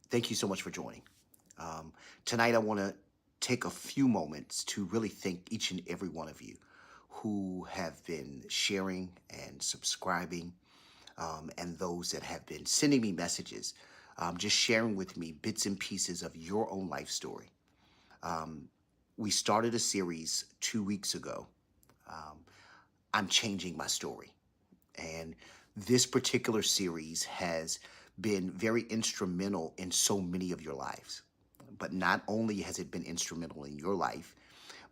Thank you so much for joining. Tonight, I want to take a few moments to really thank each and every one of you who have been sharing and subscribing, and those that have been sending me messages, just sharing with me bits and pieces of your own life story. Um, we started a series 2 weeks ago. Um, I'm changing my story. And this particular series has been very instrumental in so many of your lives. But not only has it been instrumental in your life,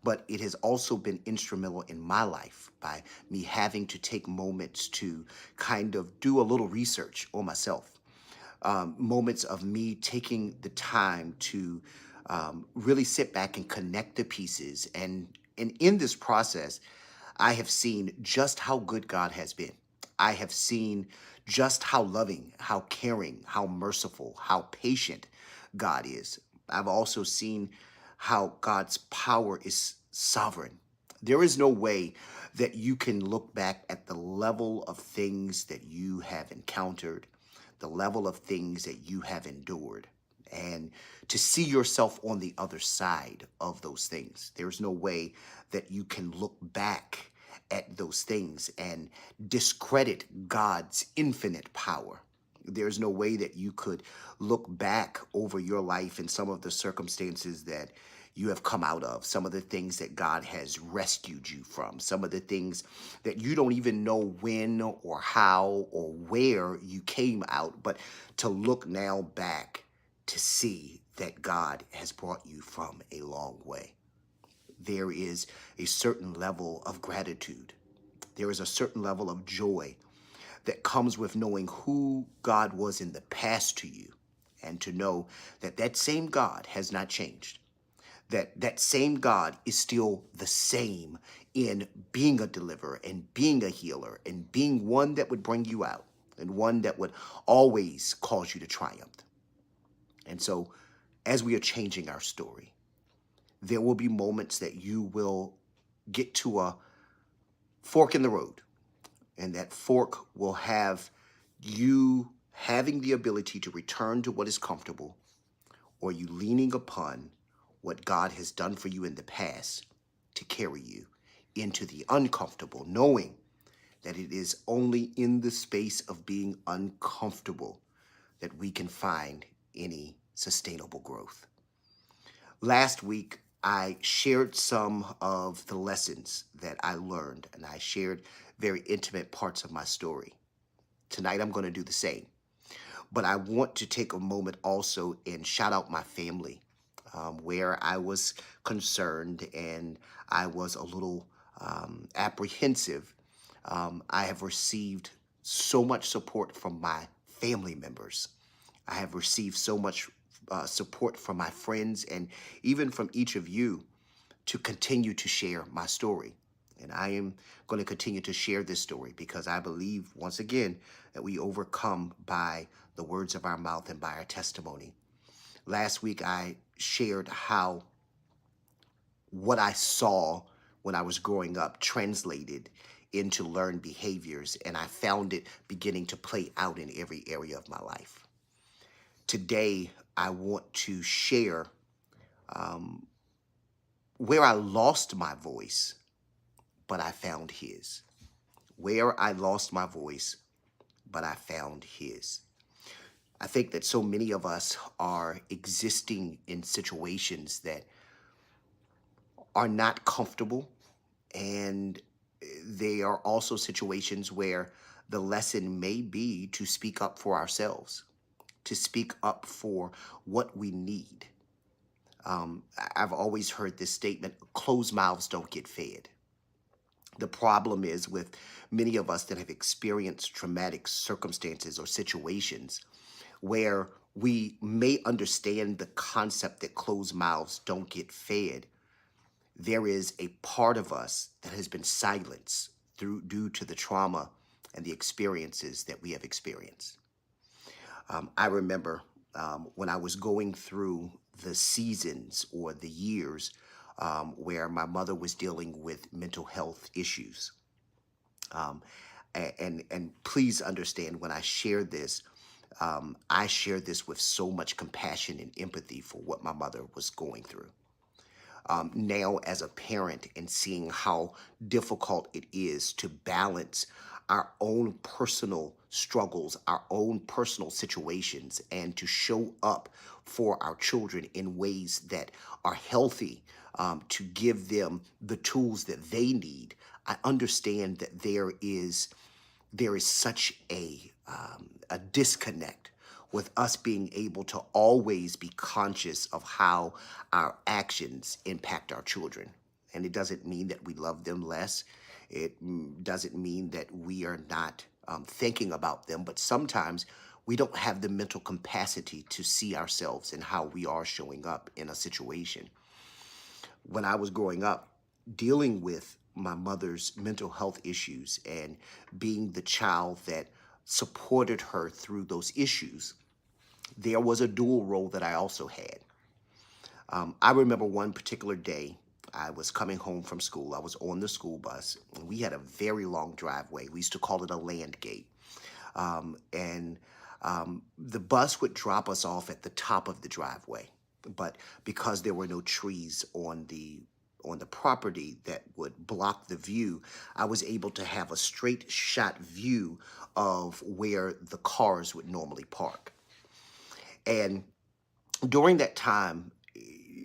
but it has also been instrumental in my life by me having to take moments to kind of do a little research on myself. Moments of me taking the time to really sit back and connect the pieces. And in this process, I have seen just how good God has been. I have seen just how loving, how caring, how merciful, how patient God is. I've also seen how God's power is sovereign. There is no way that you can look back at the level of things that you have encountered, the level of things that you have endured, and to see yourself on the other side of those things. There's no way that you can look back at those things and discredit God's infinite power. There's no way that you could look back over your life and some of the circumstances that you have come out of, some of the things that God has rescued you from, some of the things that you don't even know when or how or where you came out, but to look now back to see that God has brought you from a long way. There is a certain level of gratitude. There is a certain level of joy that comes with knowing who God was in the past to you, and to know that that same God has not changed, that that same God is still the same in being a deliverer and being a healer and being one that would bring you out and one that would always cause you to triumph. And so, as we are changing our story, there will be moments that you will get to a fork in the road, and that fork will have you having the ability to return to what is comfortable, or you leaning upon what God has done for you in the past to carry you into the uncomfortable, knowing that it is only in the space of being uncomfortable that we can find any sustainable growth. Last week, I shared some of the lessons that I learned, and I shared very intimate parts of my story. Tonight, I'm going to do the same. But I want to take a moment also and shout out my family, where I was concerned and I was a little apprehensive. I have received so much support from my family members. I have received so much support from my friends and even from each of you to continue to share my story. And I am going to continue to share this story because I believe, once again, that we overcome by the words of our mouth and by our testimony. Last week, I shared how what I saw when I was growing up translated into learned behaviors, and I found it beginning to play out in every area of my life. Today, I want to share um, where I lost my voice, but I found his. Where I lost my voice, but I found his. I think that so many of us are existing in situations that are not comfortable, and they are also situations where the lesson may be to speak up for ourselves, to speak up for what we need. I've always heard this statement: closed mouths don't get fed. The problem is with many of us that have experienced traumatic circumstances or situations where we may understand the concept that closed mouths don't get fed. There is a part of us that has been silenced due to the trauma and the experiences that we have experienced. I remember when I was going through the seasons or the years where my mother was dealing with mental health issues. Um, and please understand when I share this, I share this with so much compassion and empathy for what my mother was going through. Now, as a parent, and seeing how difficult it is to balance our own personal struggles, our own personal situations, and to show up for our children in ways that are healthy, to give them the tools that they need. I understand that there is such a disconnect with us being able to always be conscious of how our actions impact our children. And it doesn't mean that we love them less. It doesn't mean that we are not thinking about them, but sometimes we don't have the mental capacity to see ourselves and how we are showing up in a situation. When I was growing up, dealing with my mother's mental health issues and being the child that supported her through those issues, there was a dual role that I also had. I remember one particular day, I was coming home from school. I was on the school bus, and we had a very long driveway. We used to call it a land gate. And the bus would drop us off at the top of the driveway. But because there were no trees on the property that would block the view, I was able to have a straight shot view of where the cars would normally park. And during that time,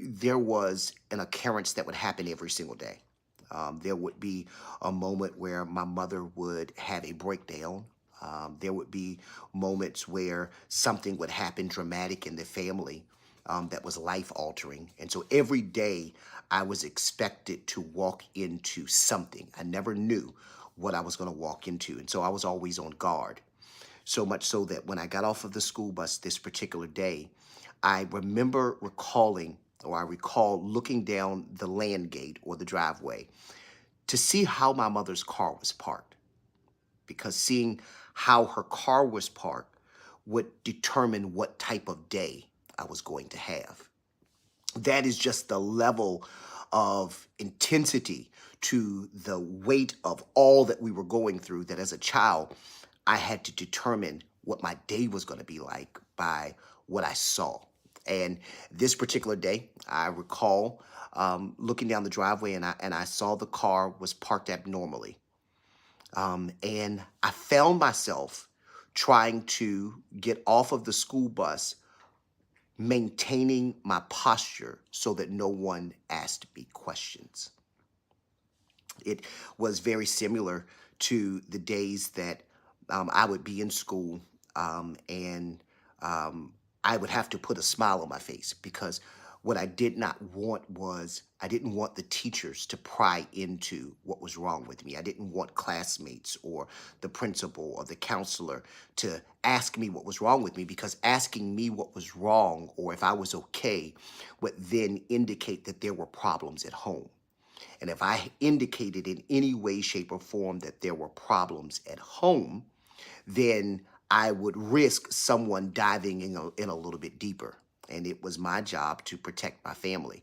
there was an occurrence that would happen every single day. There would be a moment where my mother would have a breakdown. There would be moments where something would happen dramatic in the family, that was life altering. And so every day I was expected to walk into something. I never knew what I was going to walk into. And so I was always on guard. So much so that when I got off of the school bus this particular day, I remember recalling, or I recall looking down the land gate or the driveway to see how my mother's car was parked. Because seeing how her car was parked would determine what type of day I was going to have. That is just the level of intensity to the weight of all that we were going through, that as a child, I had to determine what my day was going to be like by what I saw. And this particular day, I recall looking down the driveway, and I saw the car was parked abnormally. And I found myself trying to get off of the school bus, maintaining my posture so that no one asked me questions. It was very similar to the days that I would be in school, and I would have to put a smile on my face, because what I did not want was, I didn't want the teachers to pry into what was wrong with me. I didn't want classmates or the principal or the counselor to ask me what was wrong with me, because asking me what was wrong or if I was okay would then indicate that there were problems at home. And if I indicated in any way, shape, or form that there were problems at home, then I would risk someone diving in a little bit deeper. And it was my job to protect my family.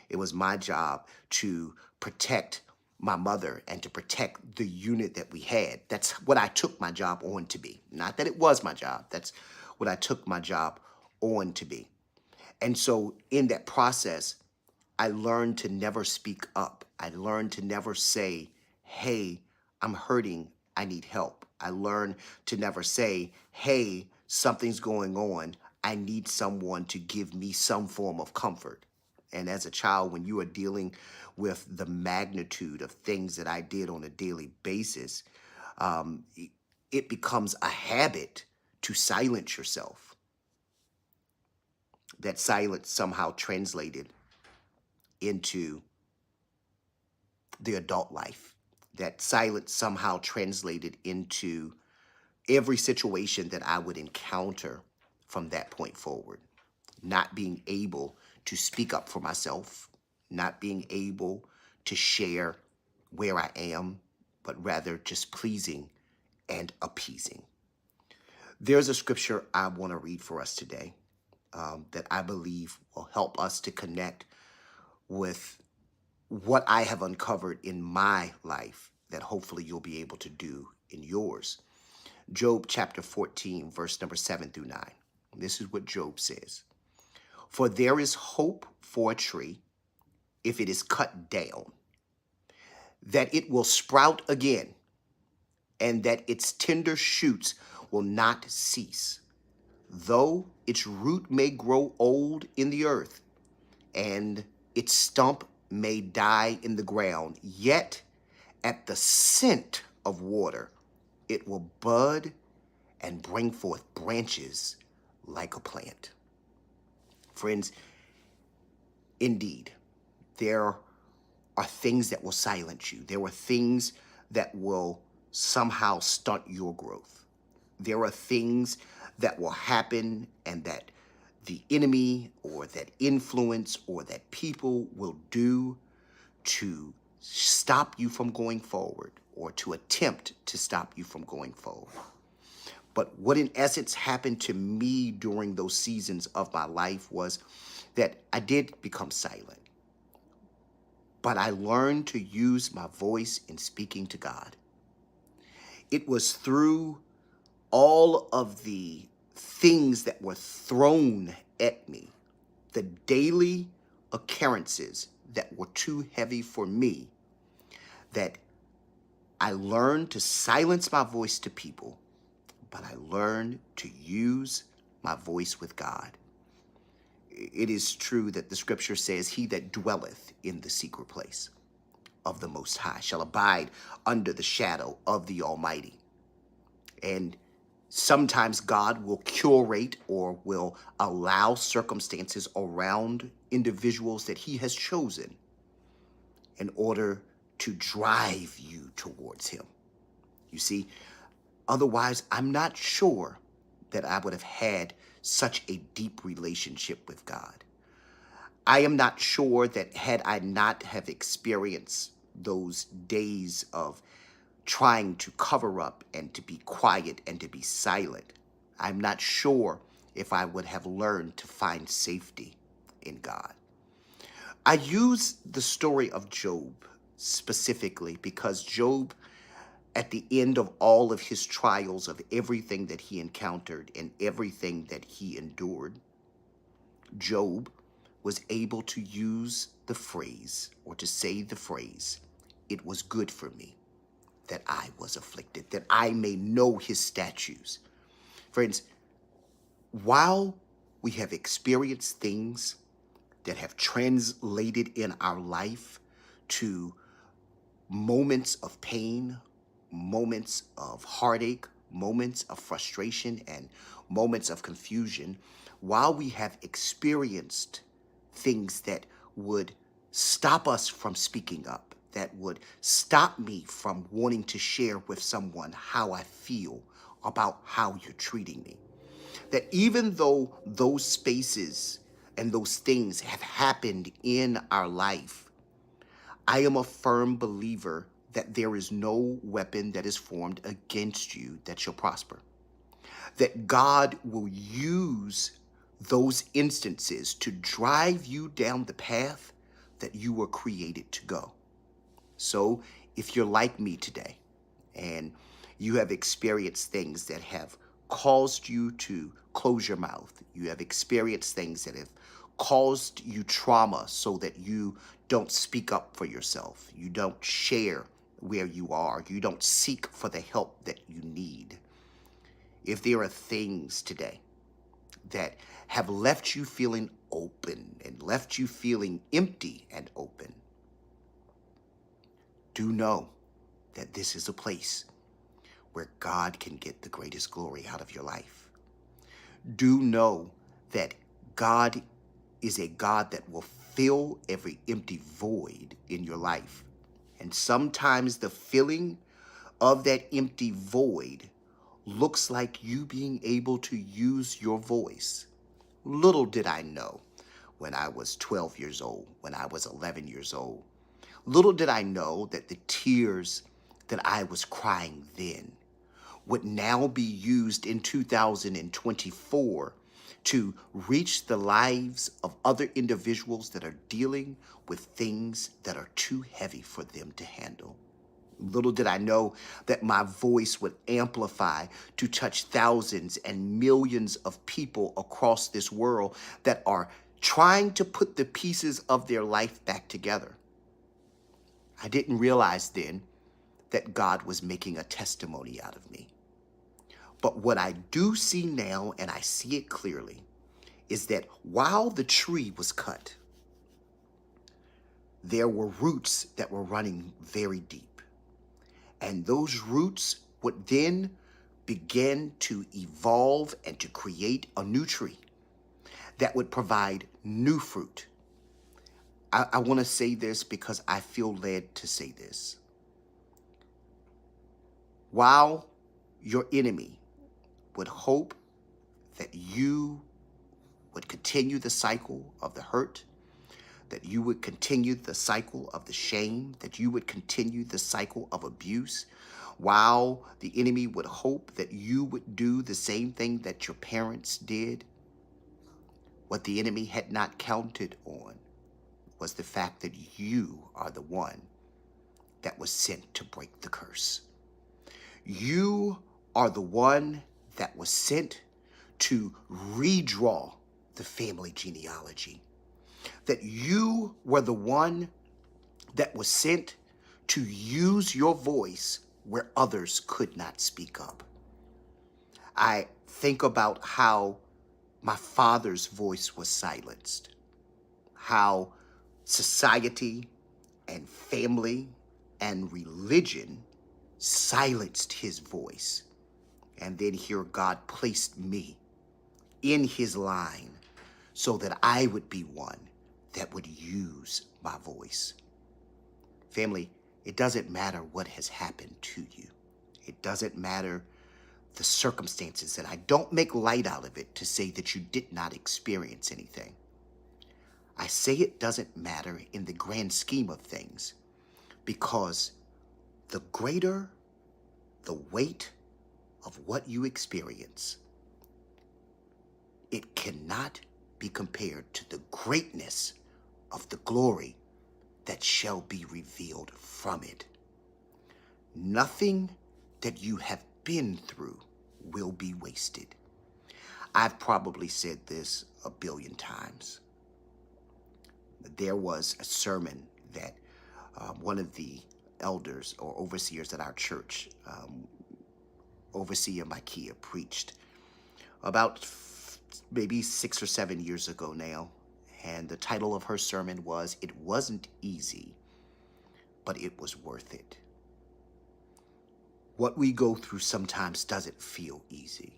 It was my job to protect my mother and to protect the unit that we had. That's what I took my job on to be. Not that it was my job. That's what I took my job on to be. And so in that process, I learned to never speak up. I learned to never say, hey, I'm hurting, I need help. I learned to never say, hey, something's going on, I need someone to give me some form of comfort. And as a child, when you are dealing with the magnitude of things that I did on a daily basis, um, it becomes a habit to silence yourself. That silence somehow translated into the adult life. That silence somehow translated into every situation that I would encounter from that point forward. Not being able to speak up for myself, not being able to share where I am, but rather just pleasing and appeasing. There's a scripture I want to read for us today, that I believe will help us to connect with what I have uncovered in my life, that hopefully you'll be able to do in yours. Job chapter 14, verse number 7 through 9. This is what Job says. For there is hope for a tree if it is cut down, that it will sprout again, and that its tender shoots will not cease. Though its root may grow old in the earth, and its stump may die in the ground, yet at the scent of water it will bud and bring forth branches like a plant. Friends, indeed, there are things that will silence you. There are things that will somehow stunt your growth. There are things that will happen and that the enemy or that influence or that people will do to stop you from going forward or to attempt to stop you from going forward. But what in essence happened to me during those seasons of my life was that I did become silent. But I learned to use my voice in speaking to God. It was through all of the things that were thrown at me, the daily occurrences that were too heavy for me, that I learned to silence my voice to people, but I learned to use my voice with God. It is true that the scripture says, he that dwelleth in the secret place of the Most High shall abide under the shadow of the Almighty. And sometimes God will curate or will allow circumstances around individuals that he has chosen in order to drive you towards him. You see, otherwise, I'm not sure that I would have had such a deep relationship with God. I am not sure that had I not have experienced those days of trying to cover up and to be quiet and to be silent, I'm not sure if I would have learned to find safety in God. I use the story of Job specifically because Job, at the end of all of his trials, of everything that he encountered and everything that he endured, Job was able to use the phrase, or to say the phrase, it was good for me that I was afflicted, that I may know his statutes. Friends, while we have experienced things that have translated in our life to moments of pain, moments of heartache, moments of frustration, and moments of confusion, while we have experienced things that would stop us from speaking up, that would stop me from wanting to share with someone how I feel about how you're treating me, that even though those spaces and those things have happened in our life, I am a firm believer that there is no weapon that is formed against you that shall prosper. That God will use those instances to drive you down the path that you were created to go. So if you're like me today and you have experienced things that have caused you to close your mouth, you have experienced things that have caused you trauma so that you don't speak up for yourself, you don't share where you are, you don't seek for the help that you need. If there are things today that have left you feeling open and left you feeling empty and open, do know that this is a place where God can get the greatest glory out of your life. Do know that God is a God that will fill every empty void in your life. And sometimes the filling of that empty void looks like you being able to use your voice. Little did I know when I was 12 years old, when I was 11 years old, little did I know that the tears that I was crying then would now be used in 2024 to reach the lives of other individuals that are dealing with things that are too heavy for them to handle. Little did I know that my voice would amplify to touch thousands and millions of people across this world that are trying to put the pieces of their life back together. I didn't realize then that God was making a testimony out of me. But what I do see now, and I see it clearly, is that while the tree was cut, there were roots that were running very deep. And those roots would then begin to evolve and to create a new tree that would provide new fruit. I want to say this because I feel led to say this. While your enemy would hope that you would continue the cycle of the hurt, that you would continue the cycle of the shame, that you would continue the cycle of abuse, while the enemy would hope that you would do the same thing that your parents did, what the enemy had not counted on was the fact that you are the one that was sent to break the curse. You are the one that was sent to redraw the family genealogy. That you were the one that was sent to use your voice where others could not speak up. I think about how my father's voice was silenced, how society and family and religion silenced his voice. And then here God placed me in his line so that I would be one that would use my voice. Family, it doesn't matter what has happened to you. It doesn't matter the circumstances, and I don't make light out of it to say that you did not experience anything. I say it doesn't matter in the grand scheme of things because the greater the weight of what you experience, it cannot be compared to the greatness of the glory that shall be revealed from it. Nothing that you have been through will be wasted. I've probably said this a billion times. There was a sermon that one of the elders or overseers at our church, Overseer Micaiah, preached about maybe 6 or 7 years ago now. And the title of her sermon was, "It Wasn't Easy, but It Was Worth It." What we go through sometimes doesn't feel easy.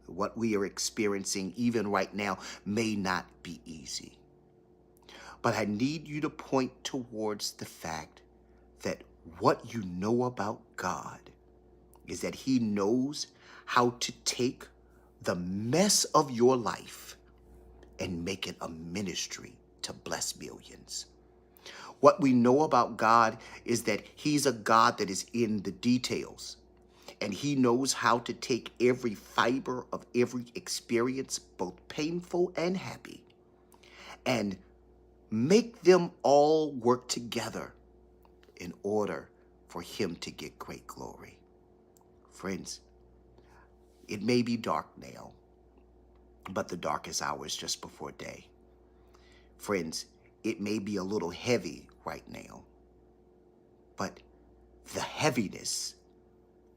What we are experiencing even right now may not be easy. But I need you to point towards the fact that what you know about God is that he knows how to take the mess of your life and make it a ministry to bless millions. What we know about God is that he's a God that is in the details, and he knows how to take every fiber of every experience, both painful and happy, and make them all work together in order for him to get great glory. Friends, it may be dark now, but the darkest hour is just before day. Friends, it may be a little heavy right now, but the heaviness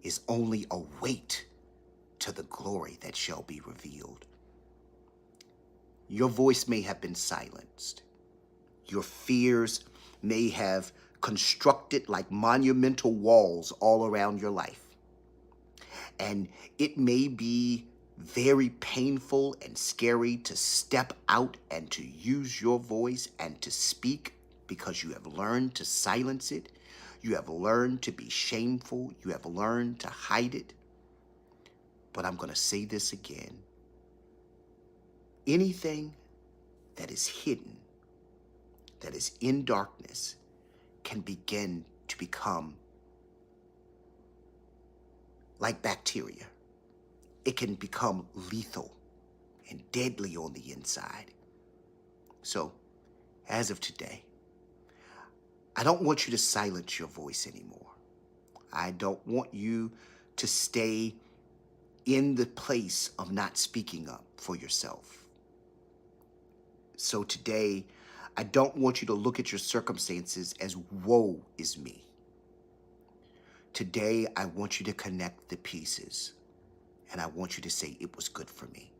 is only a weight to the glory that shall be revealed. Your voice may have been silenced. Your fears may have constructed like monumental walls all around your life. And it may be very painful and scary to step out and to use your voice and to speak because you have learned to silence it. You have learned to be shameful. You have learned to hide it. But I'm going to say this again. Anything that is hidden, that is in darkness, can begin to become like bacteria. It can become lethal and deadly on the inside. So, as of today, I don't want you to silence your voice anymore. I don't want you to stay in the place of not speaking up for yourself. So today, I don't want you to look at your circumstances as woe is me. Today, I want you to connect the pieces, and I want you to say it was good for me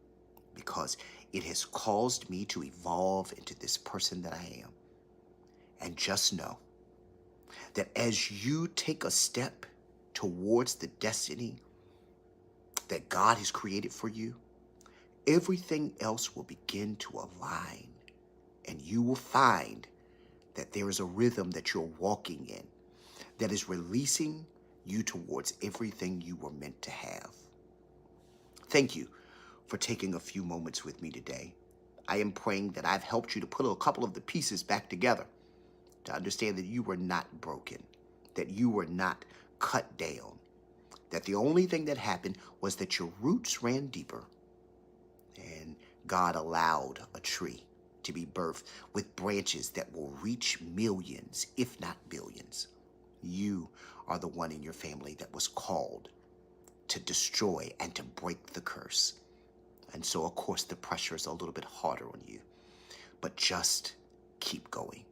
because it has caused me to evolve into this person that I am. And just know that as you take a step towards the destiny that God has created for you, everything else will begin to align, and you will find that there is a rhythm that you're walking in that is releasing you towards everything you were meant to have. Thank you for taking a few moments with me today. I am praying that I've helped you to put a couple of the pieces back together to understand that you were not broken, that you were not cut down, that the only thing that happened was that your roots ran deeper and God allowed a tree to be birthed with branches that will reach millions, if not billions. You are the one in your family that was called to destroy and to break the curse. And so, of course, the pressure is a little bit harder on you, but just keep going.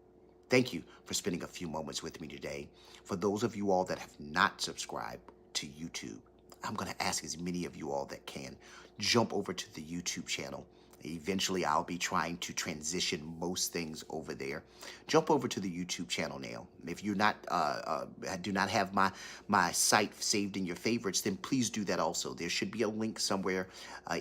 Thank you for spending a few moments with me today. For those of you all that have not subscribed to YouTube, I'm going to ask as many of you all that can, jump over to the YouTube channel. Eventually, I'll be trying to transition most things over there. Jump over to the YouTube channel now. If you're not, do not have my site saved in your favorites, then please do that also. There should be a link somewhere,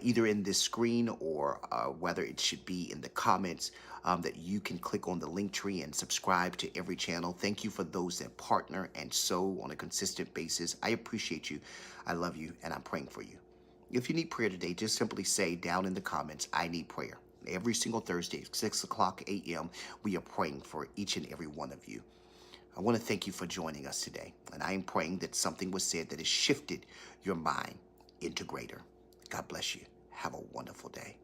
either in this screen or whether it should be in the comments, that you can click on the link tree and subscribe to every channel. Thank you for those that partner and sow on a consistent basis. I appreciate you. I love you, and I'm praying for you. If you need prayer today, just simply say down in the comments, I need prayer. Every single Thursday at 6 o'clock a.m., we are praying for each and every one of you. I want to thank you for joining us today, and I am praying that something was said that has shifted your mind into greater. God bless you. Have a wonderful day.